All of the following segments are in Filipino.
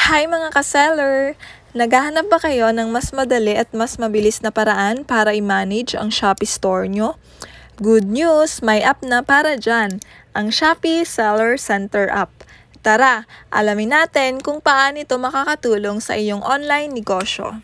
Hi mga ka-seller! Naghahanap ba kayo ng mas madali at mas mabilis na paraan para i-manage ang Shopee store nyo? Good news! May app na para dyan, ang Shopee Seller Center app. Tara, alamin natin kung paano ito makakatulong sa iyong online negosyo.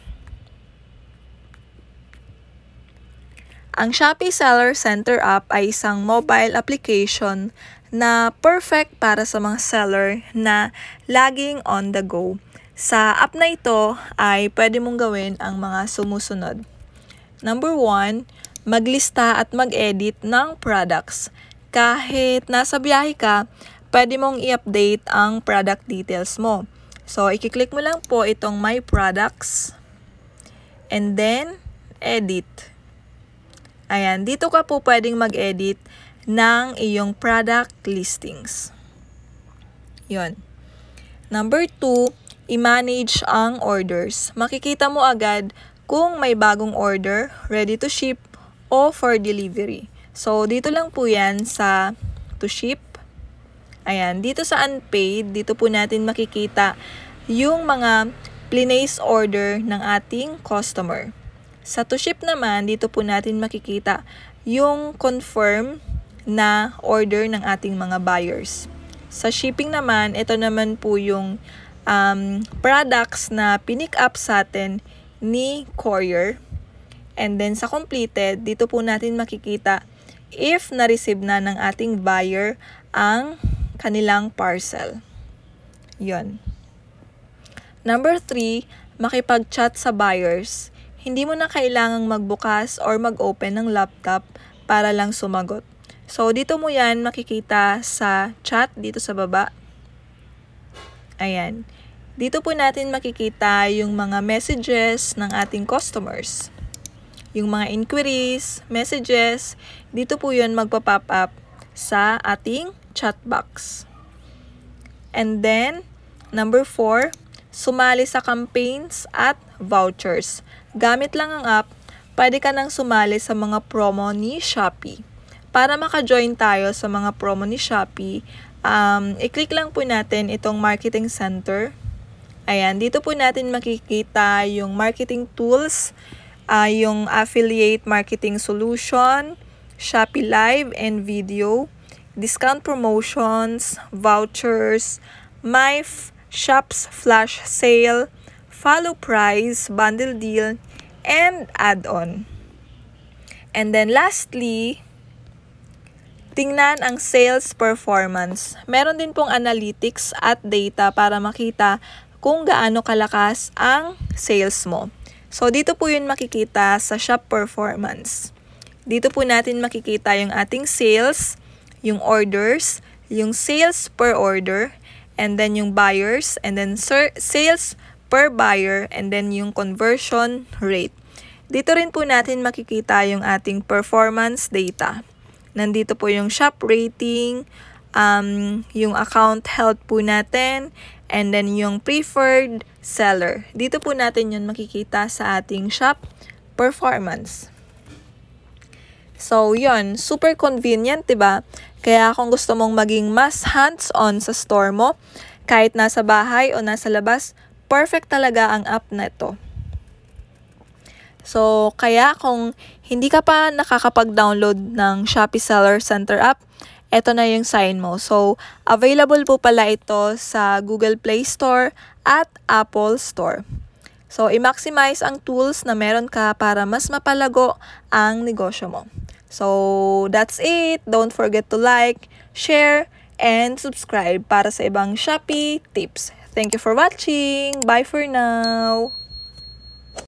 Ang Shopee Seller Center app ay isang mobile application na perfect para sa mga seller na laging on the go. Sa app na ito ay pwede mong gawin ang mga sumusunod. Number 1, maglista at mag-edit ng products. Kahit nasa biyahe ka, pwede mong i-update ang product details mo. So, i-click mo lang po itong My Products and then Edit. Ayan, dito ka po pwedeng mag-edit ng iyong product listings. Yun. Number 2, i-manage ang orders. Makikita mo agad kung may bagong order, ready to ship, o for delivery. So, dito lang po yan sa to ship. Ayan, dito sa unpaid, dito po natin makikita yung mga place order ng ating customer. Sa to ship naman, dito po natin makikita yung confirm na order ng ating mga buyers. Sa shipping naman, ito naman po yung products na pinick up sa atin ni courier. And then sa completed, dito po natin makikita if na-receive na ng ating buyer ang kanilang parcel. Yon. Number 3, makipag-chat sa buyers. Hindi mo na kailangang magbukas or mag-open ng laptop para lang sumagot. So, dito mo yan makikita sa chat dito sa baba. Ayan. Dito po natin makikita yung mga messages ng ating customers. Yung mga inquiries, messages, dito po yun magpa-pop up sa ating chat box. And then, number 4, sumali sa campaigns at vouchers. Gamit lang ang app, pwede ka nang sumali sa mga promo ni Shopee. Para maka-join tayo sa mga promo ni Shopee, i-click lang po natin itong Marketing Center. Ayan, dito po natin makikita yung marketing tools, yung affiliate marketing solution, Shopee Live and video, discount promotions, vouchers, my shops flash sale, follow price, bundle deal, and add-on. And then lastly, tingnan ang sales performance. Meron din pong analytics at data para makita kung gaano kalakas ang sales mo. So, dito po yun makikita sa shop performance. Dito po natin makikita yung ating sales, yung orders, yung sales per order, and then yung buyers, and then sales per buyer, and then yung conversion rate. Dito rin po natin makikita yung ating performance data. Nandito po yung shop rating, yung account health po natin, and then yung preferred seller. Dito po natin yun makikita sa ating shop performance. So, yun. Super convenient, diba? Kaya kung gusto mong maging mas hands-on sa store mo, kahit nasa bahay o nasa labas, perfect talaga ang app na ito. So, kaya kung hindi ka pa nakakapag-download ng Shopee Seller Center app, ito na yung sign mo. So, available po pala ito sa Google Play Store at Apple Store. So, i-maximize ang tools na meron ka para mas mapalago ang negosyo mo. So, that's it. Don't forget to like, share, and subscribe para sa ibang Shopee tips. Thank you for watching. Bye for now.